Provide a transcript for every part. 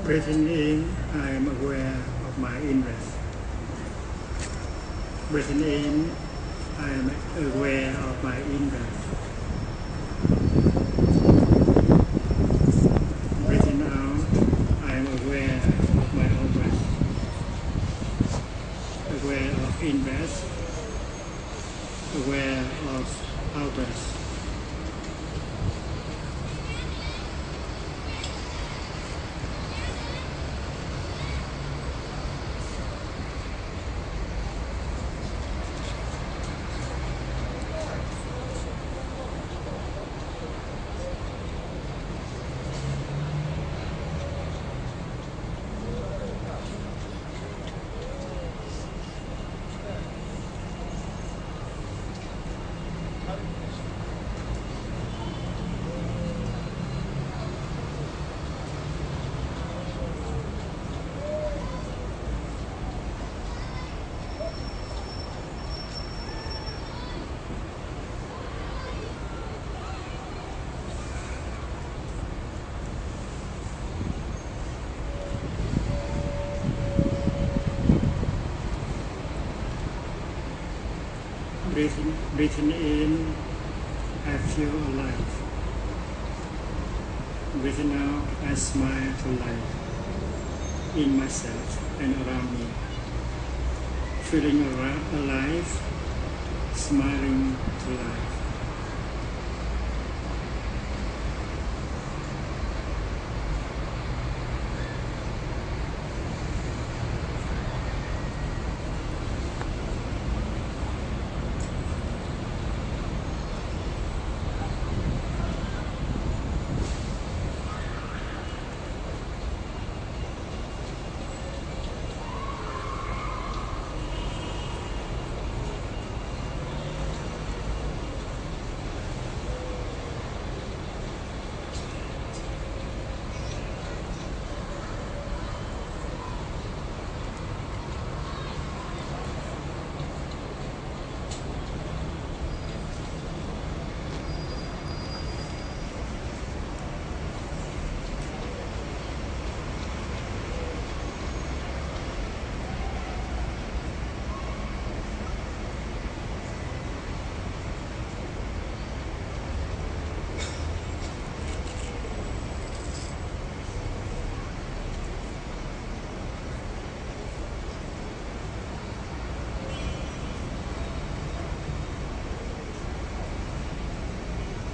Breathing in, I am aware of my in-breath. Breathing in, I am aware of my in-breath. Breathing out, I am aware of my out-breath. Aware of in-breath, aware of out-breath. Breathing in, I feel alive. Breathing out, I smile for life in myself and around me. Feeling alive, smiling to life.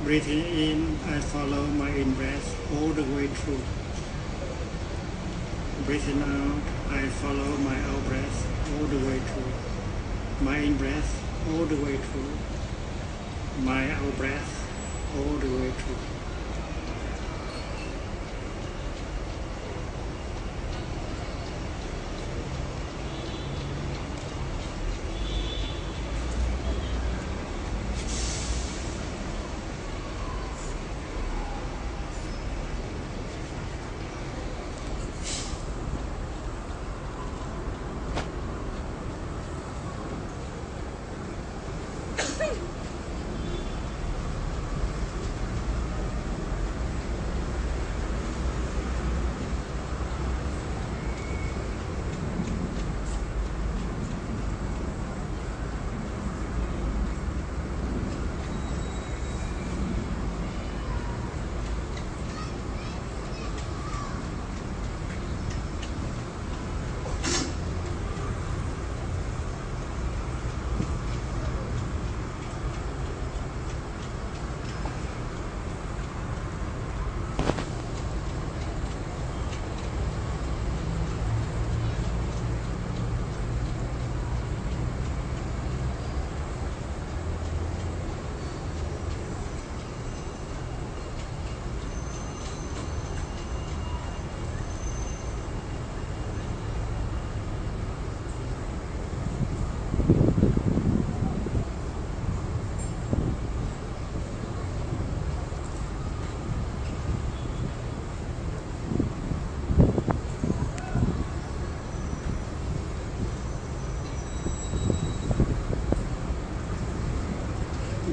Breathing in, I follow my in-breath all the way through. Breathing out, I follow my out-breath all the way through. My in-breath all the way through. My out-breath all the way through.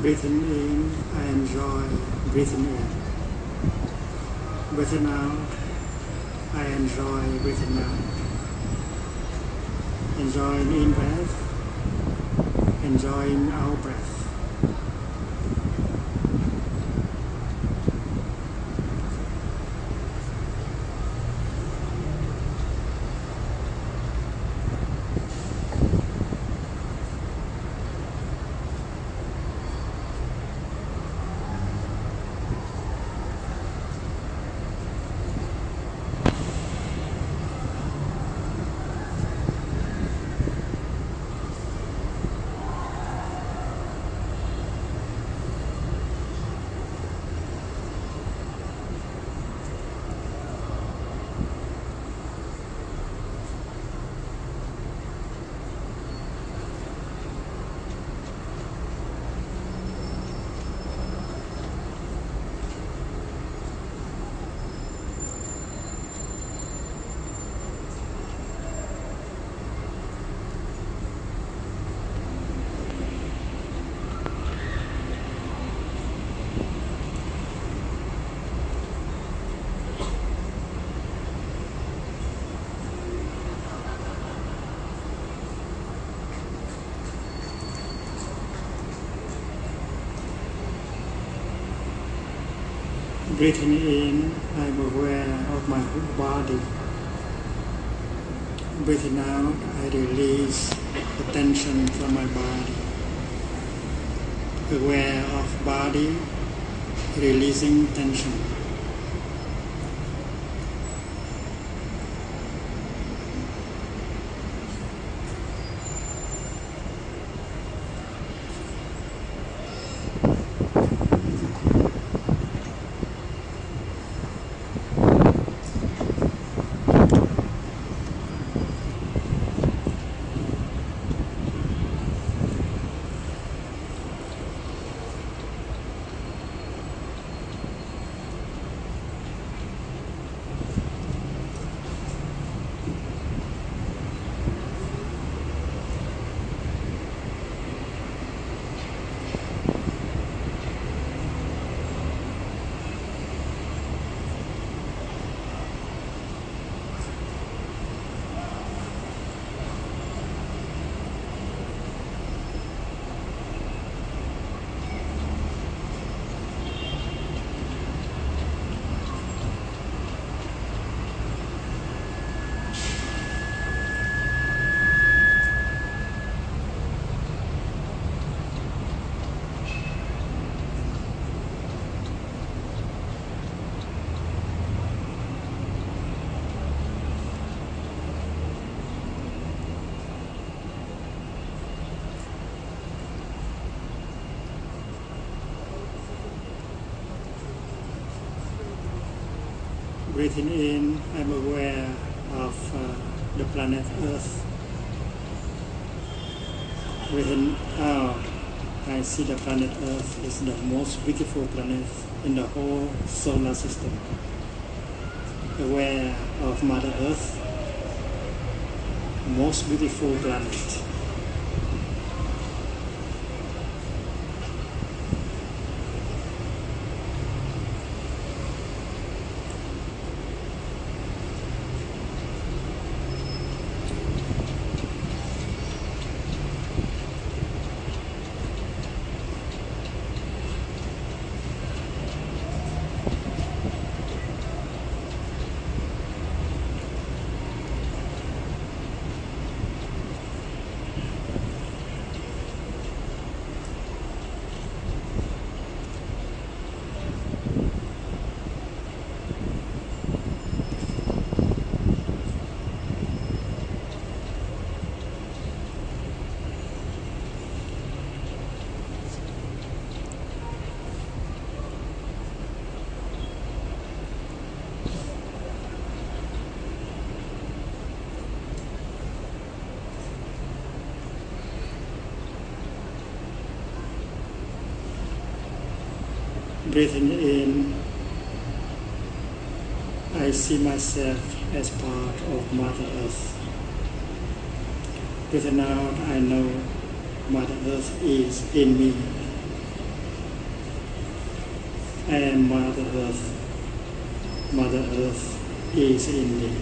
Breathing in, I enjoy breathing in. Breathing out, I enjoy breathing out. Enjoying in breath, enjoying out breath. Breathing in, I'm aware of my whole body. Breathing out, I release the tension from my body. Aware of body, releasing tension. Breathing in, I'm aware of the planet Earth. Breathing out, I see the planet Earth is the most beautiful planet in the whole solar system. Aware of Mother Earth, most beautiful planet. Breathing in, I see myself as part of Mother Earth. Breathing out, I know Mother Earth is in me. I am Mother Earth. Mother Earth is indeed.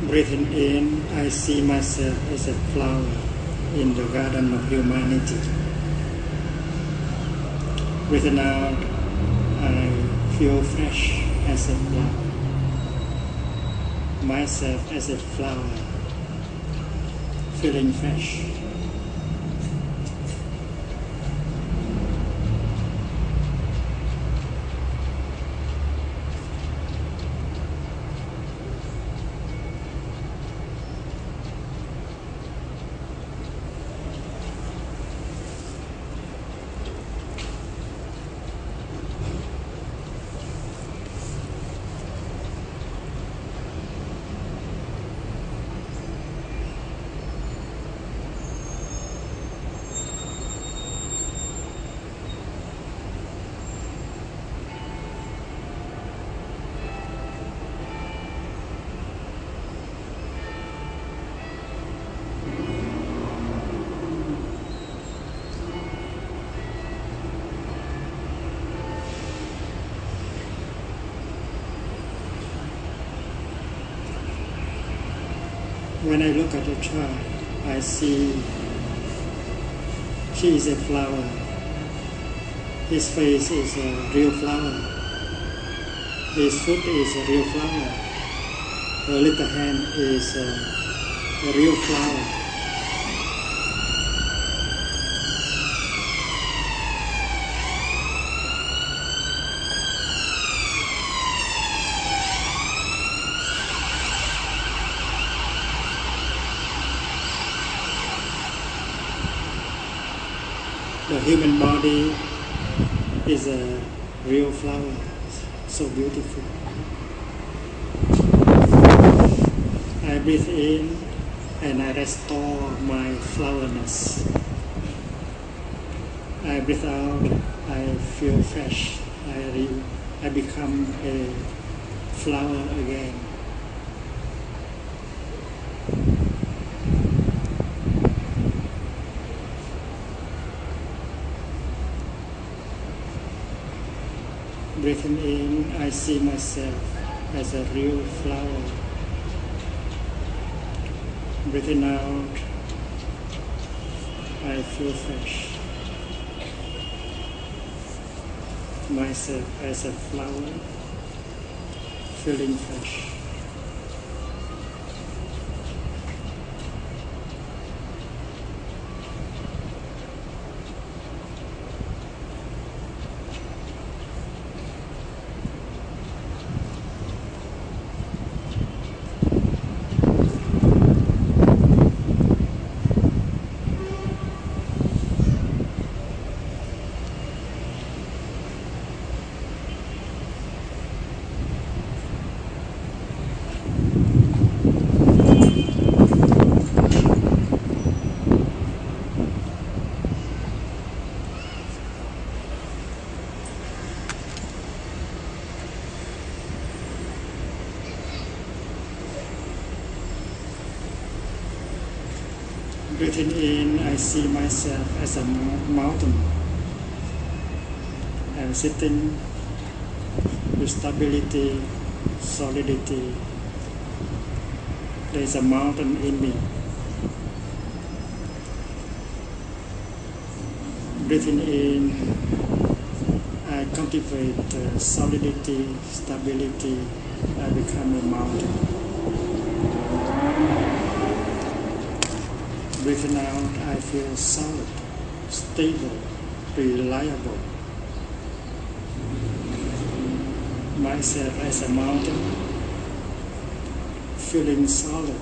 Breathing in, I see myself as a flower in the garden of humanity. Breathing out, I feel fresh as a flower. Myself as a flower, feeling fresh. When I look at a child, I see she is a flower. His face is a real flower. His foot is a real flower. Her little hand is a real flower. The human body is a real flower, so beautiful. I breathe in and I restore my flowerness. I breathe out, I feel fresh. I become a flower again. Breathing in, I see myself as a real flower. Breathing out, I feel fresh. Myself as a flower, feeling fresh. Breathing in, I see myself as a mountain. I'm sitting with stability, solidity. There's a mountain in me. Breathing in, I cultivate solidity, stability. I become a mountain. Breathing out, I feel solid, stable, reliable. Myself as a mountain, feeling solid.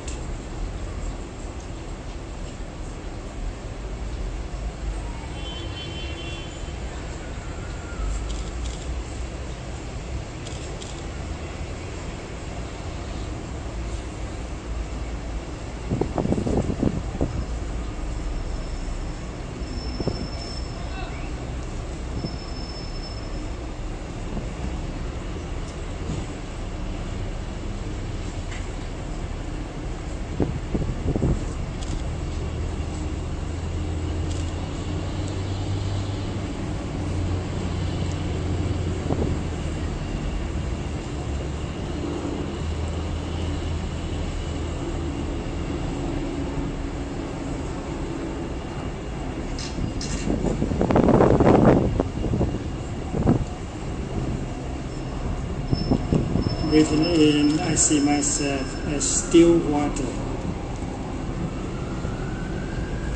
Breathing in, I see myself as still water,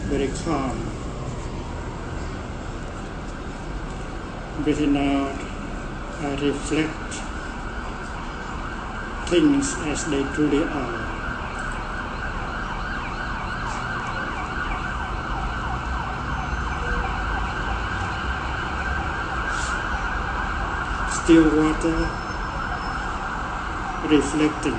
very calm. Breathing out, I reflect things as they truly are. Still water, reflecting.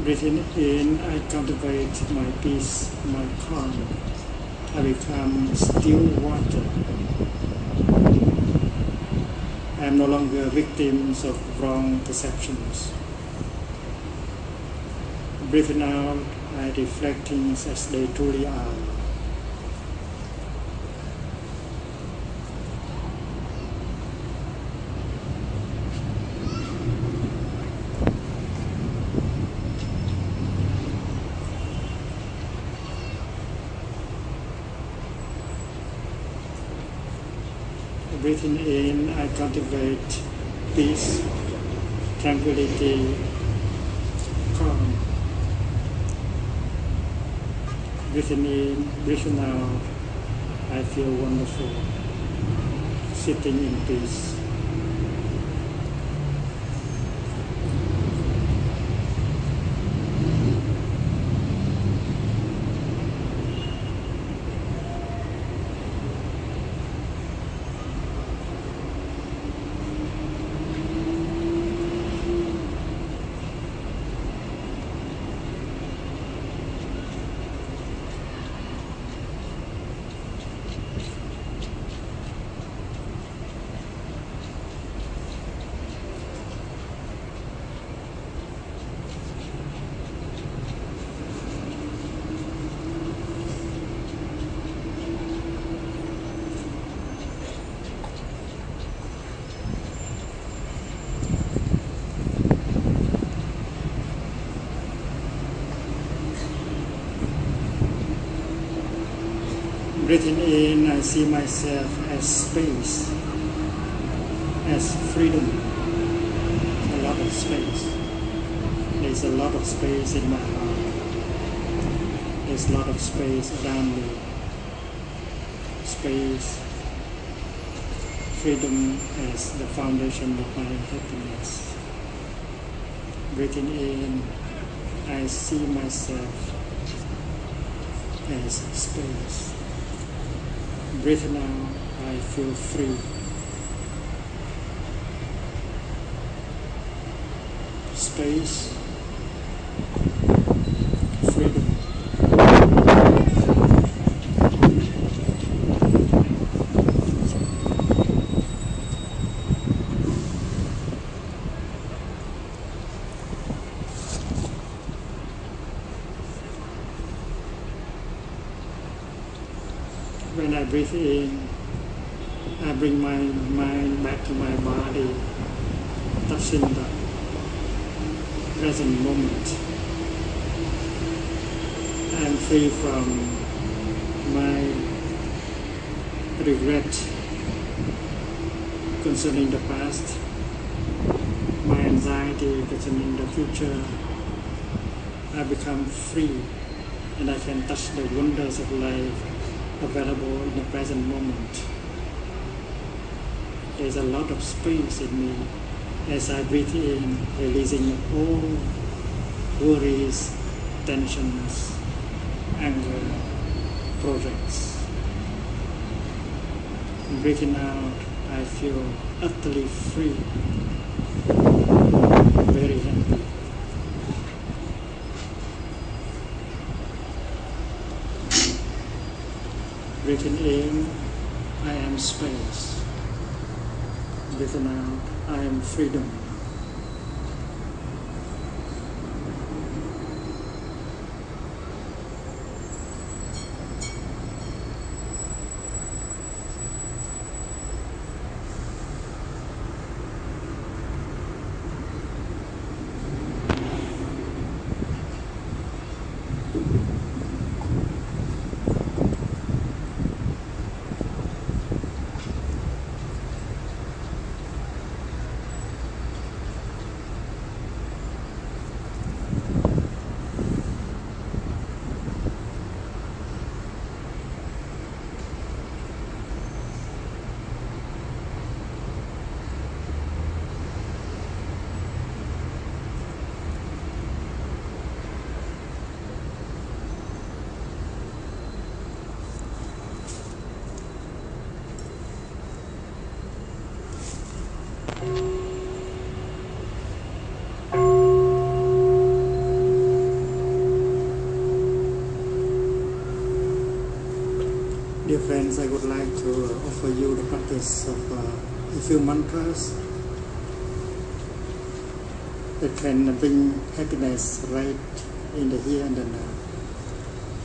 Breathing in, I cultivate my peace, my calm. I become still water. I am no longer victims of wrong perceptions. Breathing out, I reflect things as they truly are. Breathing in, I cultivate peace, tranquility, calm. Breathing in, breathing out, I feel wonderful, sitting in peace. Breathing in, I see myself as space, as freedom, a lot of space. There's a lot of space in my heart. There's a lot of space around me. Space, freedom as the foundation of my happiness. Breathing in, I see myself as space. Breathing out, I feel free. space, freedom. When I breathe in, I bring my mind back to my body, touching the present moment. I am free from my regret concerning the past, my anxiety concerning the future. I become free and I can touch the wonders of life available in the present moment. There's a lot of space in me as I breathe in, releasing all worries, tensions, anger, projects. And breathing out, I feel utterly free, very happy. Breathing in, I am space. Breathing out, I am freedom. Dear friends, I would like to offer you the practice of a few mantras that can bring happiness right in the here and the now.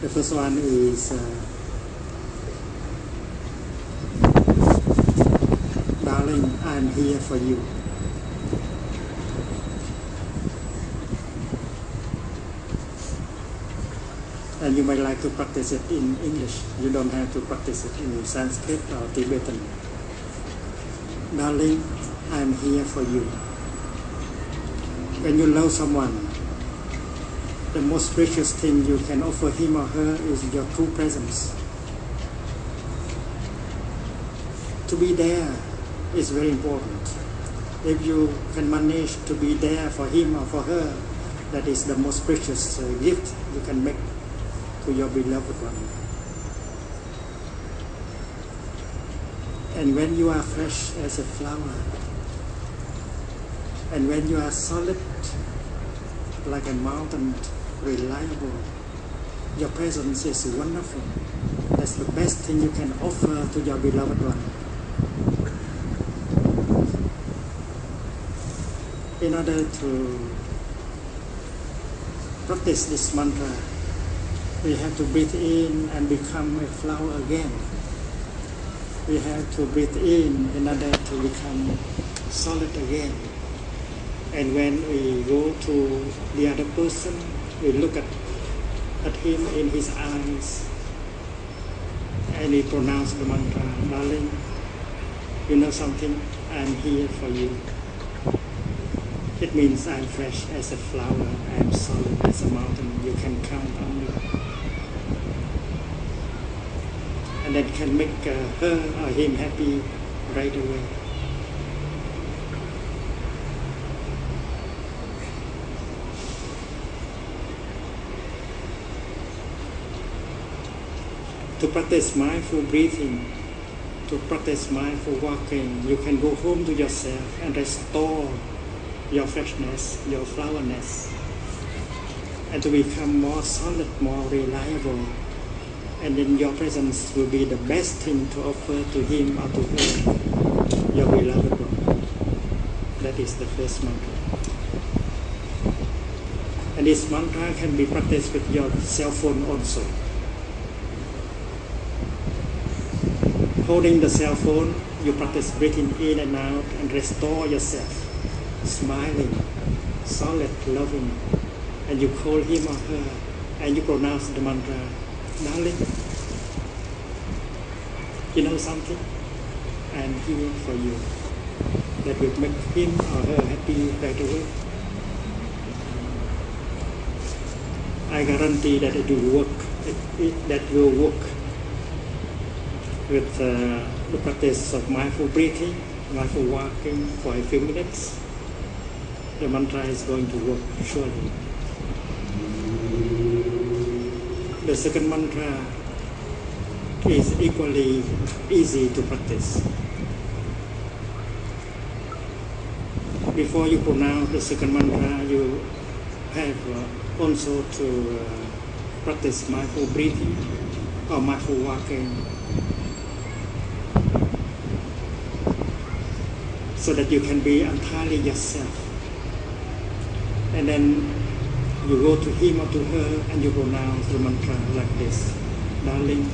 The first one is darling, I am here for you. And you might like to practice it in English. You don't have to practice it in Sanskrit or Tibetan. Darling, I am here for you. When you love someone, the most precious thing you can offer him or her is your true presence. To be there is very important. If you can manage to be there for him or for her, that is the most precious gift you can make to your beloved one. And when you are fresh as a flower, and when you are solid like a mountain, reliable, your presence is wonderful. That's the best thing you can offer to your beloved one. In order to practice this mantra, we have to breathe in and become a flower again. We have to breathe in order to become solid again. And when we go to the other person, we look at him in his eyes and we pronounce the mantra, darling, you know something, I'm here for you. It means I'm fresh as a flower, I'm solid as a mountain, you can count on me. And that can make her or him happy right away. To practice mindful breathing, to practice mindful walking, you can go home to yourself and restore your freshness, your flowerness, and to become more solid, more reliable. And then your presence will be the best thing to offer to him or to her, your beloved one. That is the first mantra. And this mantra can be practiced with your cell phone also. Holding the cell phone, you practice breathing in and out and restore yourself, smiling, solid, loving, and you call him or her and you pronounce the mantra, darling, you know something? I'm here for you. That will make him or her happy right away. I guarantee that it will work. That will work with the practice of mindful breathing, mindful walking for a few minutes. The mantra is going to work surely. The second mantra is equally easy to practice. Before you pronounce the second mantra, you have also to practice mindful breathing or mindful walking, so that you can be entirely yourself. And then you go to him or to her and you pronounce the mantra like this, darling,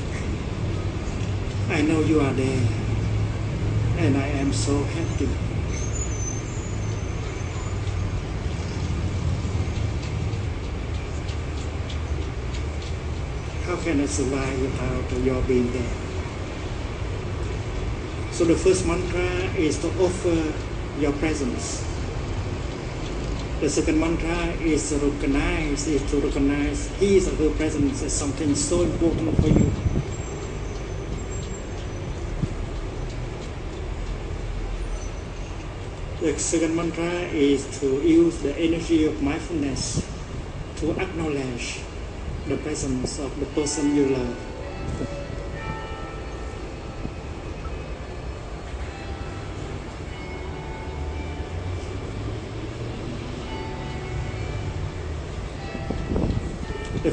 I know you are there and I am so happy. How can I survive without your being there? So the first mantra is to offer your presence. The second mantra is to recognize his or her presence as something so important for you. The second mantra is to use the energy of mindfulness to acknowledge the presence of the person you love. The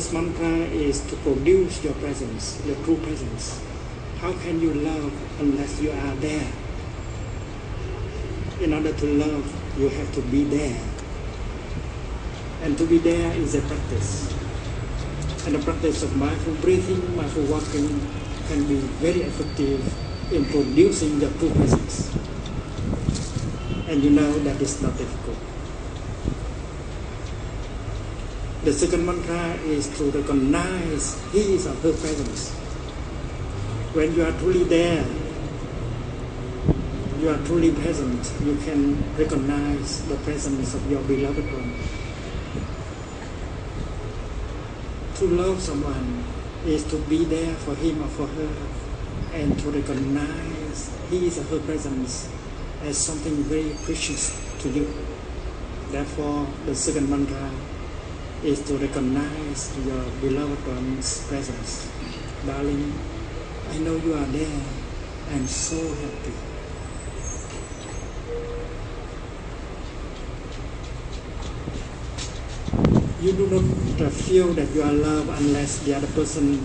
first mantra is to produce your presence, your true presence. How can you love unless you are there? In order to love, you have to be there. And to be there is a practice. And the practice of mindful breathing, mindful walking can be very effective in producing your true presence. And you know that is not difficult. The second mantra is to recognize his or her presence. When you are truly there, you are truly present, you can recognize the presence of your beloved one. To love someone is to be there for him or for her and to recognize his or her presence as something very precious to you. Therefore, the second mantra is to recognize your beloved one's presence. Darling, I know you are there. I'm so happy. You do not feel that you are loved unless the other person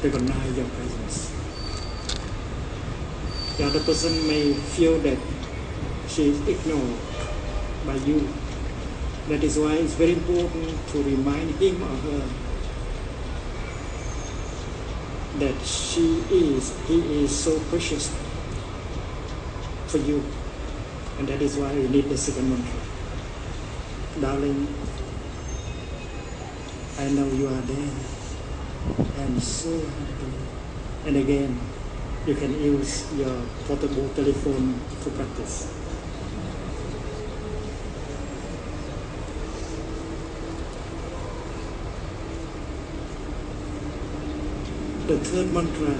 recognizes your presence. The other person may feel that she is ignored by you. That is why it's very important to remind him or her that he is so precious for you. And that is why we need the second mantra. Darling, I know you are there. I'm so happy. And again, you can use your portable telephone to practice. the third mantra,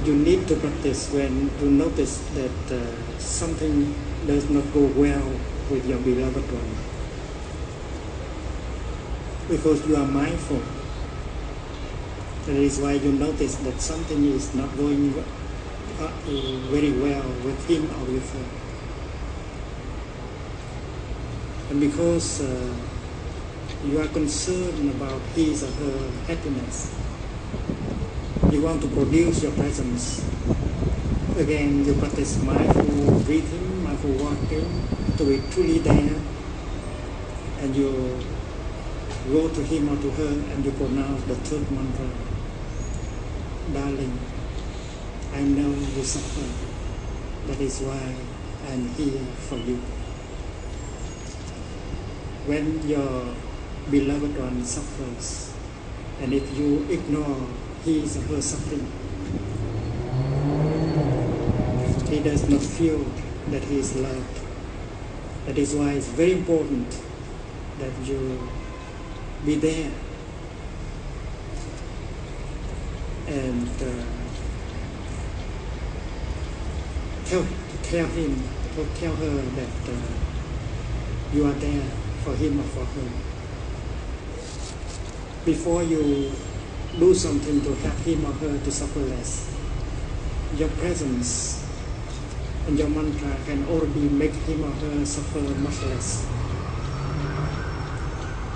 you need to practice when you notice that something does not go well with your beloved one. Because you are mindful. That is why you notice that something is not going very well with him or with her. And because you are concerned about his or her happiness, you want to produce your presence. Again, you practice mindful breathing, mindful walking, to be truly there, and you go to him or to her and you pronounce the third mantra. Darling, I know you suffer. That is why I'm here for you. When your beloved one suffers, and if you ignore his or her suffering, he does not feel that he is loved. That is why it's very important that you be there and tell him or tell her that you are there for him or for her. Before you do something to help him or her to suffer less, your presence and your mantra can already make him or her suffer much less.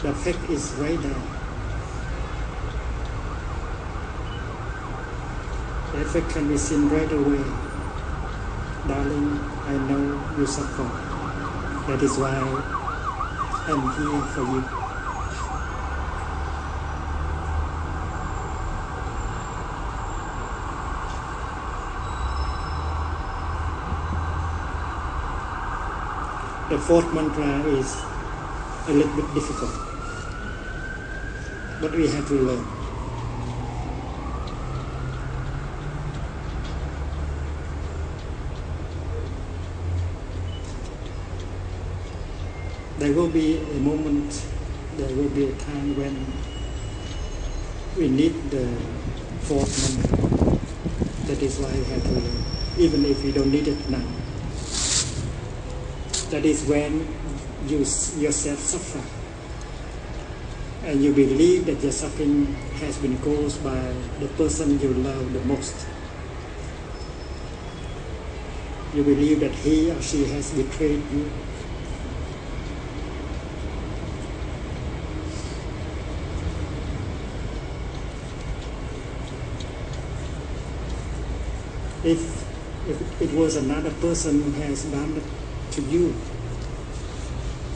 The effect is right there. The effect can be seen right away. Darling, I know you suffer. That is why I'm here for you. The fourth mantra is a little bit difficult, but we have to learn. There will be a moment, there will be a time when we need the fourth mantra. That is why we have to learn, even if we don't need it now. That is when you yourself suffer, and you believe that your suffering has been caused by the person you love the most. You believe that he or she has betrayed you. If it was another person who has done it to you,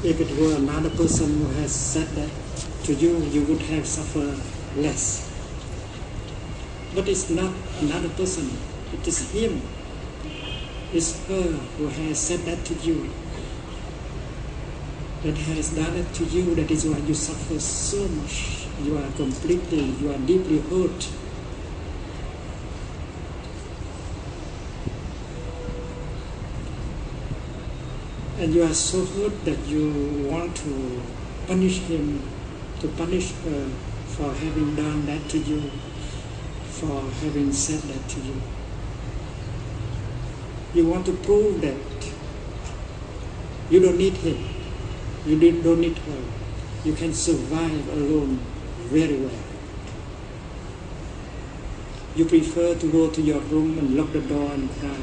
if it were another person who has said that to you, you would have suffered less. But it's not another person, it is him, it's her who has said that to you, that has done it to you. That is why you suffer so much. You are deeply hurt. And you are so hurt that you want to punish him, to punish her for having done that to you, for having said that to you. You want to prove that you don't need him, you don't need her. You can survive alone very well. You prefer to go to your room and lock the door and cry.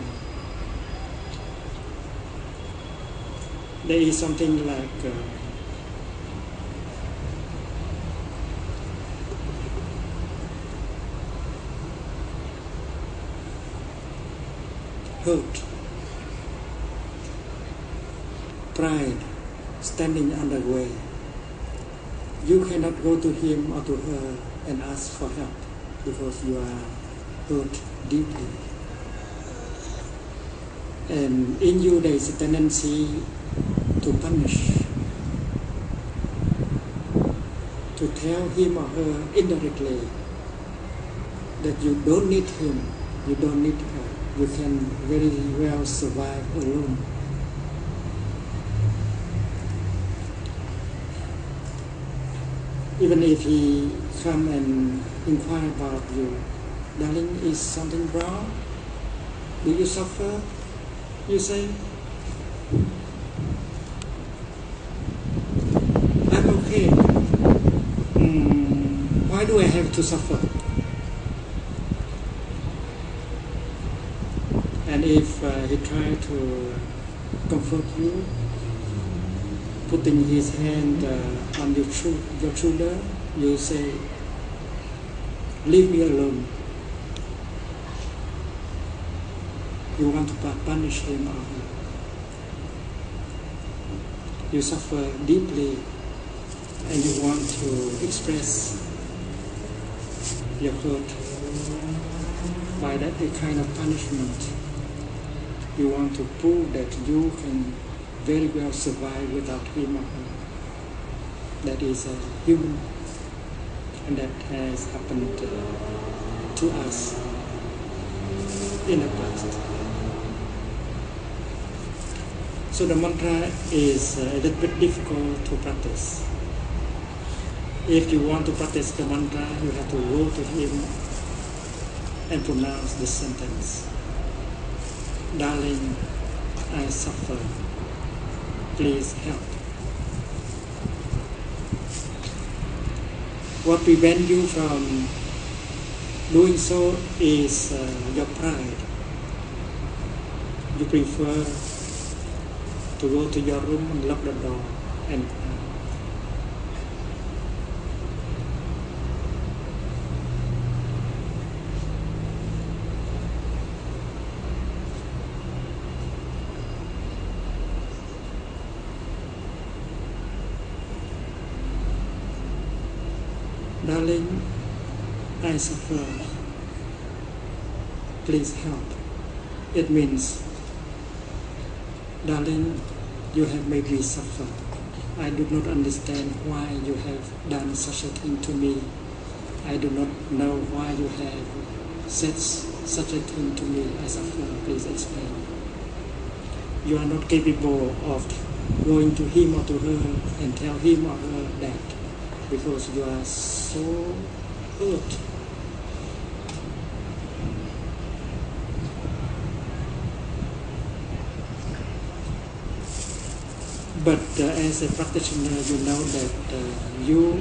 There is something like hurt, pride standing on the way. You cannot go to him or to her and ask for help because you are hurt deeply. And in you there is a tendency to punish, to tell him or her indirectly that you don't need him, you don't need her, you can very well survive alone. Even if he come and inquire about you, darling, is something wrong? Do you suffer? You say, I'm okay. Why do I have to suffer? And if he try to comfort you, putting his hand on your shoulder, you say, leave me alone. You want to punish him or her. You suffer deeply and you want to express your hurt by that kind of punishment. You want to prove that you can very well survive without him or her. That is human, and that has happened to us in the past. So the mantra is a little bit difficult to practice. If you want to practice the mantra, you have to go to him and pronounce the sentence. Darling, I suffer. Please help. What prevents you from doing so is your pride. You prefer to go to your room and lock the door and cry. Darling, I suffer. Please help. It means, darling, you have made me suffer. I do not understand why you have done such a thing to me. I do not know why you have said such a thing to me. I suffer. Please explain. You are not capable of going to him or to her and tell him or her that, because you are so hurt. But as a practitioner, you know that you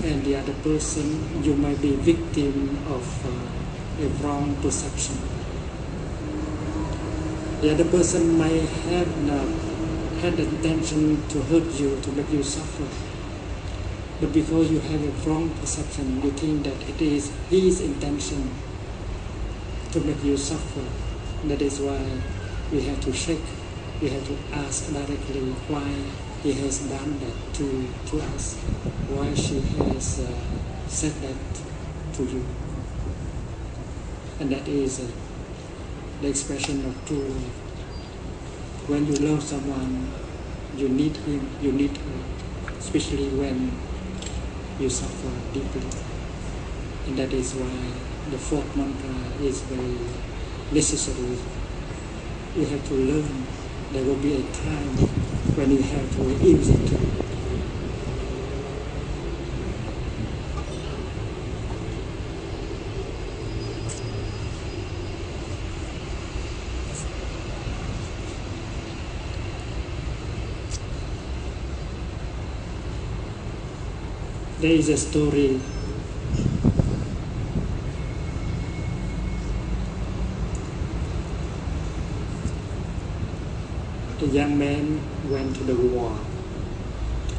and the other person, you might be victim of a wrong perception. The other person may have not had the intention to hurt you, to make you suffer. But because you have a wrong perception, you think that it is his intention to make you suffer. That is why we have to check. We have to ask directly why he has done that to us, why she has said that to you. And that is the expression of true love. When you love someone, you need him, you need her, especially when you suffer deeply. And that is why the fourth mantra is very necessary. You have to learn. There will be a time when you have to use it. There is a story a young man went to the war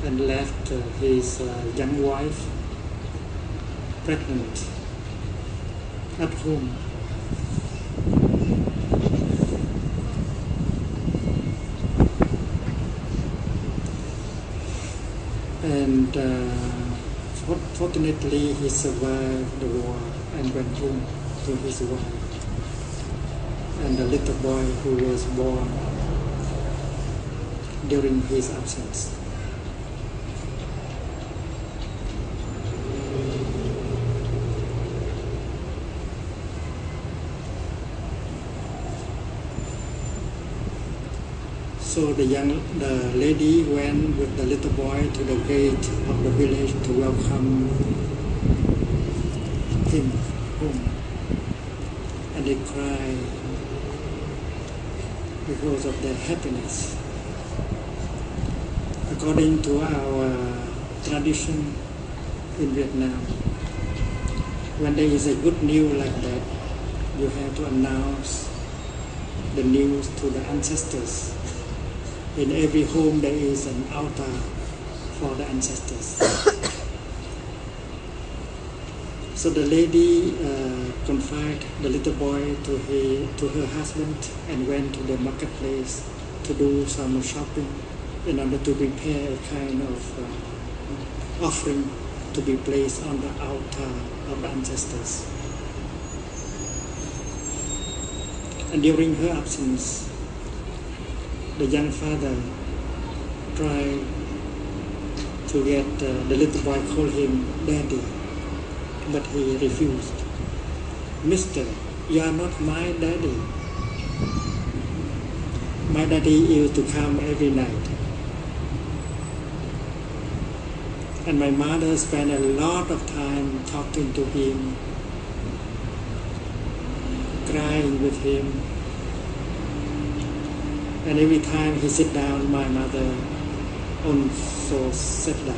and left his young wife pregnant at home. And fortunately he survived the war and went home to his wife and the little boy who was born during his absence. So the lady went with the little boy to the gate of the village to welcome him home, and they cried because of their happiness. According to our tradition in Vietnam, when there is a good news like that, you have to announce the news to the ancestors. In every home there is an altar for the ancestors. So the lady confided the little boy to her husband and went to the marketplace to do some shopping in order to prepare a kind of offering to be placed on the altar of the ancestors. And during her absence, the young father tried to get the little boy call him daddy, but he refused. Mister, you are not my daddy. My daddy used to come every night. And my mother spent a lot of time talking to him, crying with him. And every time he sit down, my mother also sat down.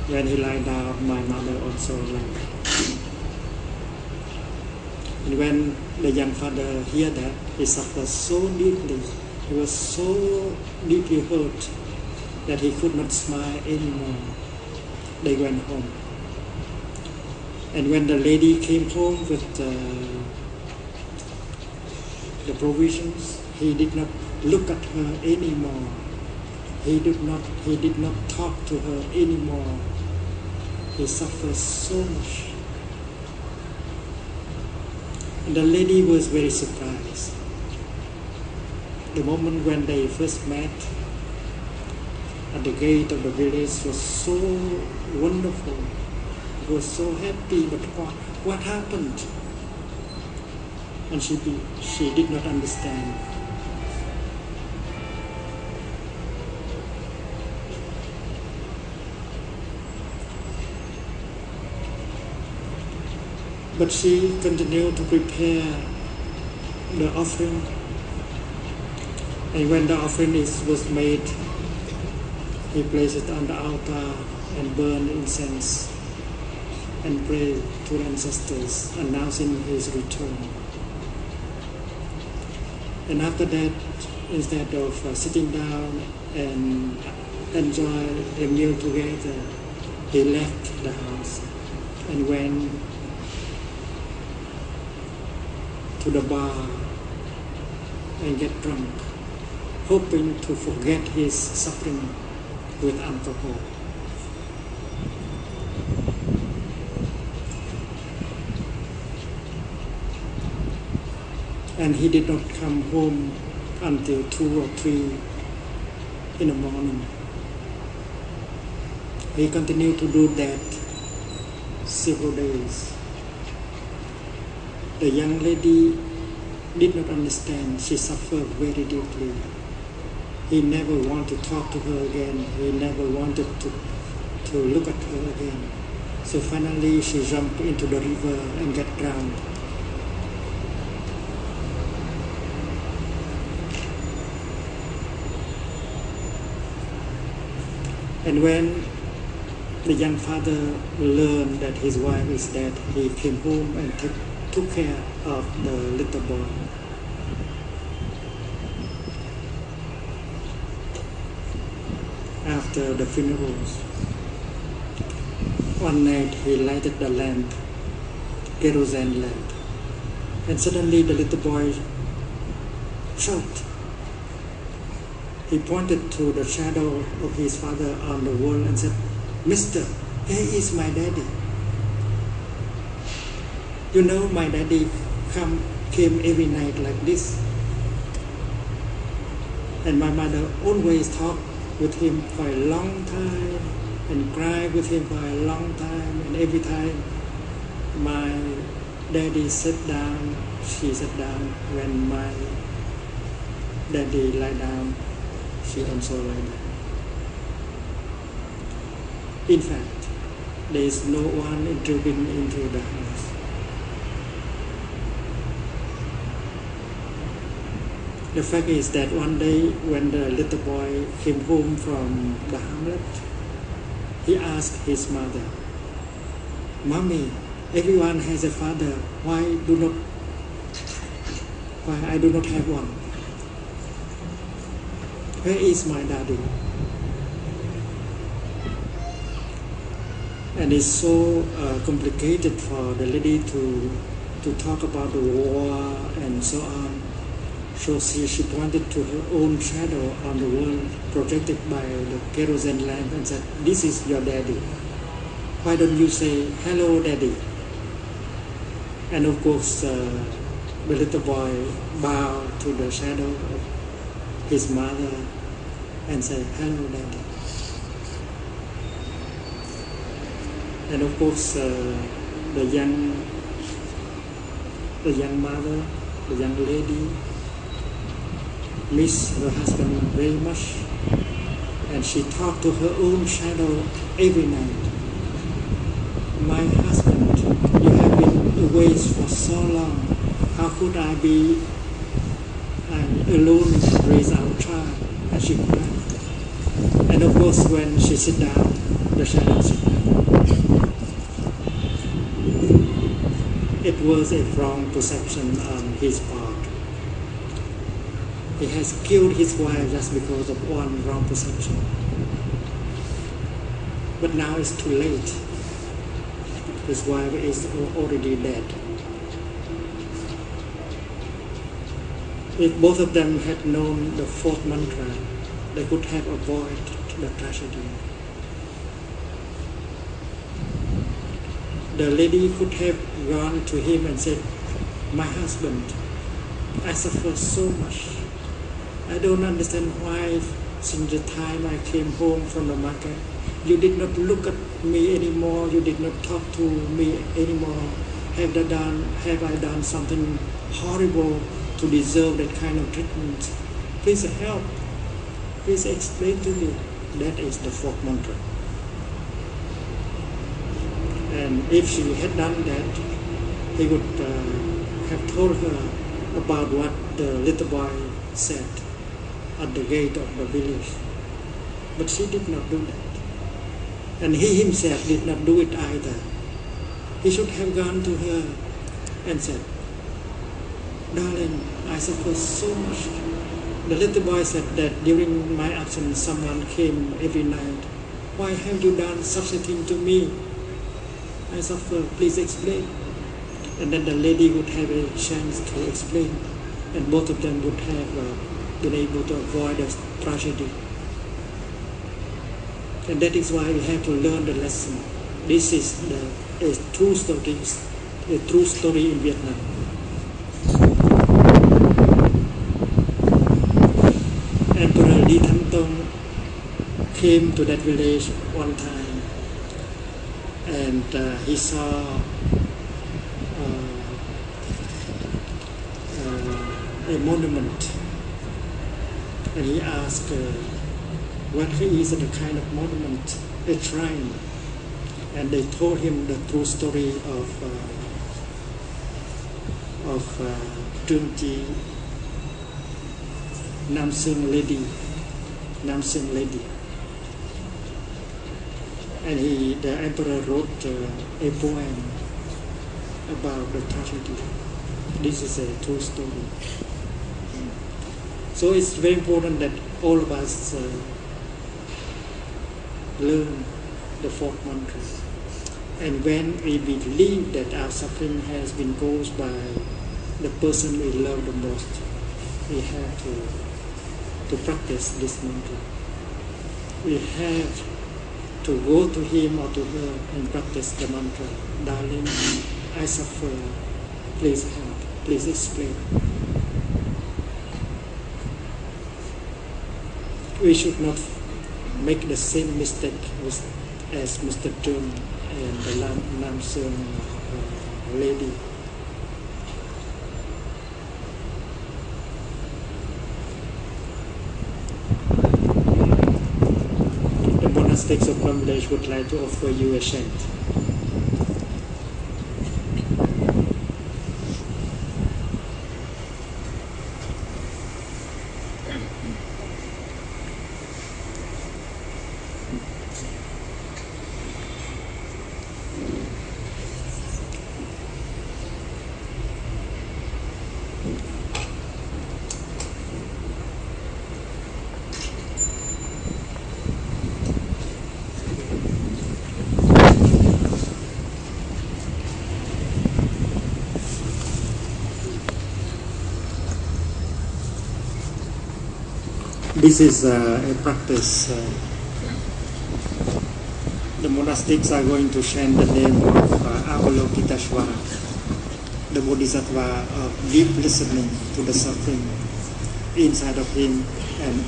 When he lie down, my mother also lie down. And when the young father heard that, he suffered so deeply. He was so deeply hurt that he could not smile anymore. They went home. And when the lady came home with the provisions, he did not look at her anymore. He did not talk to her anymore. He suffered so much. And the lady was very surprised. The moment when they first met at the gate of the village was so wonderful. He was so happy, but what happened? And she did not understand. But she continued to prepare the offering. And when the offering was made, he placed it on the altar and burned incense and prayed to the ancestors, announcing his return. And after that, instead of sitting down and enjoy a meal together, he left the house and went to the bar and get drunk, hoping to forget his suffering with alcohol. And he did not come home until 2 or 3 in the morning. He continued to do that several days. The young lady did not understand. She suffered very deeply. He never wanted to talk to her again. He never wanted to look at her again. So finally she jumped into the river and got drowned. And when the young father learned that his wife is dead, he came home and took care of the little boy. After the funerals, one night he lighted the lamp, kerosene lamp, and suddenly the little boy shouted. He pointed to the shadow of his father on the wall and said, "Mister, here is my daddy. You know, my daddy came every night like this. And my mother always talked with him for a long time and cried with him for a long time. And every time my daddy sat down, she sat down. When my Daddy lie down, she also lie down. In fact, there is no one intruding into the house. The fact is that one day when the little boy came home from the hamlet, he asked his mother, "Mommy, everyone has a father. Why I do not have one? Where is my daddy?" And it's so complicated for the lady to talk about the war and so on. So she pointed to her own shadow on the wall projected by the kerosene lamp and said, "This is your daddy. Why don't you say, 'Hello, Daddy'?" And of course, the little boy bowed to the shadow of his mother and said, "Hello, Daddy." And of course, the young mother, the young lady, missed her husband very much, and she talked to her own shadow every night. "My husband, you have been away for so long. How could I be alone to raise our child?" And she cried. And of course, when she sit down, the shadow sit down. It was a wrong perception on his part. He has killed his wife just because of one wrong perception. But now it's too late. His wife is already dead. If both of them had known the fourth mantra, they could have avoided the tragedy. The lady could have gone to him and said, "My husband, I suffer so much. I don't understand why since the time I came home from the market, you did not look at me anymore, you did not talk to me anymore. Have I done something horrible to deserve that kind of treatment? Please help. Please explain to me." That is the fourth mantra. And if she had done that, he would have told her about what the little boy said at the gate of the village. But she did not do that. And he himself did not do it either. He should have gone to her and said, "Darling, I suffer so much." The little boy said that during my absence someone came every night. "Why have you done such a thing to me? I suffer, please explain." And then the lady would have a chance to explain, and both of them would have been able to avoid a tragedy. And that is why we have to learn the lesson. This is a true story in Vietnam. Emperor Thich Nhat Hanh came to that village one time, and he saw a monument, and he asked what is the kind of monument, a shrine, and they told him the true story of Trương Chi Nam Sương lady, and the emperor wrote a poem about the tragedy. This is a true story. So it's very important that all of us learn the fourth mantra. And when we believe that our suffering has been caused by the person we love the most, we have to practice this mantra. We have to go to him or to her and practice the mantra. "Darling, I suffer. Please help. Please explain." We should not make the same mistake as Mr. Trương and the Nam Sương lady. monastics of Plum Village would like to offer you a chant. This is a practice. The monastics are going to chant the name of Avalokiteshvara, the Bodhisattva of deep listening to the suffering inside of him and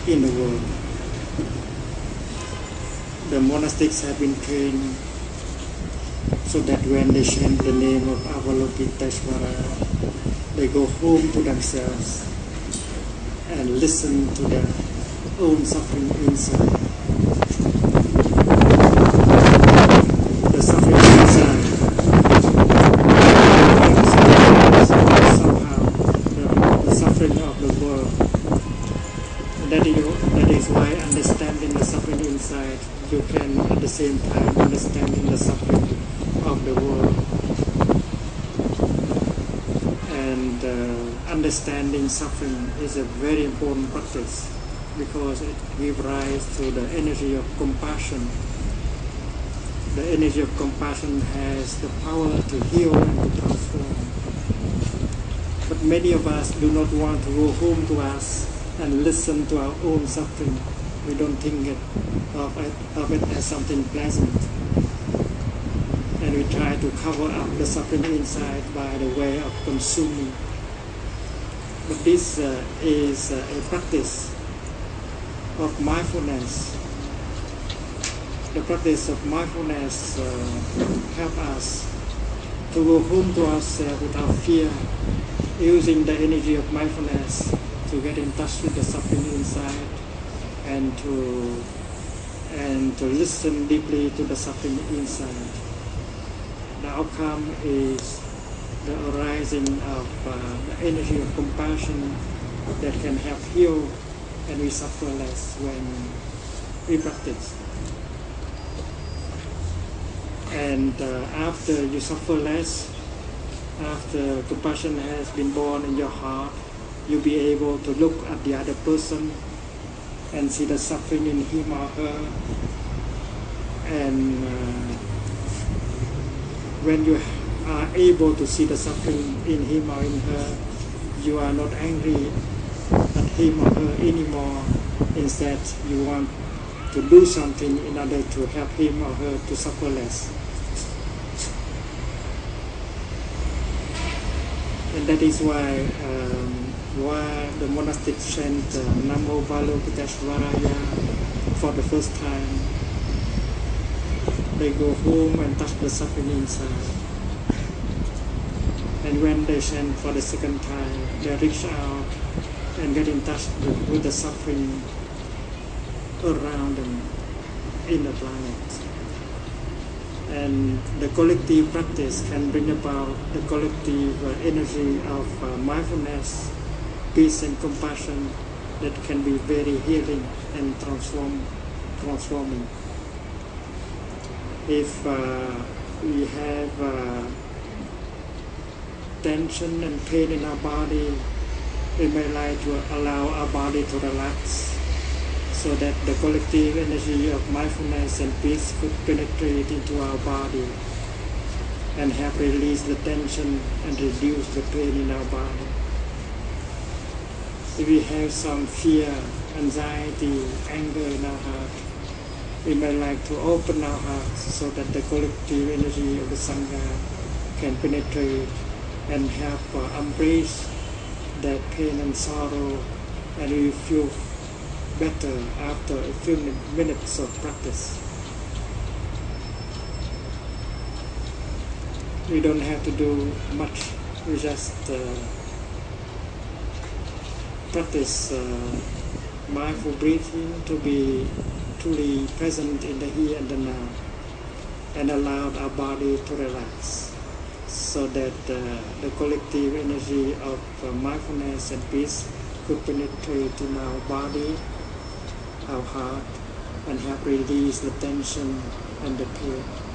in the world. The monastics have been trained so that when they chant the name of Avalokiteshvara, they go home to themselves and listen to their own suffering inside. The suffering inside, somehow, the suffering of the world. That is why understanding the suffering inside, you can at the same time understanding the suffering of the world. And understanding suffering is a very important practice because it gives rise to the energy of compassion. The energy of compassion has the power to heal and to transform. But many of us do not want to go home to us and listen to our own suffering. We don't think of it as something pleasant. And we try to cover up the suffering inside by the way of consuming. But this is a practice of mindfulness. The practice of mindfulness helps us to go home to ourselves without fear, using the energy of mindfulness to get in touch with the suffering inside and to listen deeply to the suffering inside. The outcome is the arising of the energy of compassion that can help heal, and we suffer less when we practice. And after you suffer less, after compassion has been born in your heart, you'll be able to look at the other person and see the suffering in him or her. And when you are able to see the suffering in him or in her, you are not angry at him or her anymore. Instead, you want to do something in order to help him or her to suffer less. And that is why the monastics chant Namo Avalokiteshvaraya for the first time. They go home and touch the suffering inside. And when they chant for the second time, they reach out and get in touch with the suffering around them in the planet. And the collective practice can bring about the collective energy of mindfulness, peace and compassion that can be very healing and transforming. If we have tension and pain in our body, we may like to allow our body to relax so that the collective energy of mindfulness and peace could penetrate into our body and help release the tension and reduce the pain in our body. If we have some fear, anxiety, anger in our heart, we may like to open our hearts so that the collective energy of the Sangha can penetrate and help embrace that pain and sorrow, and we feel better after a few minutes of practice. We don't have to do much, we just practice mindful breathing to truly present in the here and the now, and allowed our body to relax, so that the collective energy of mindfulness and peace could penetrate in our body, our heart, and help release the tension and the pain.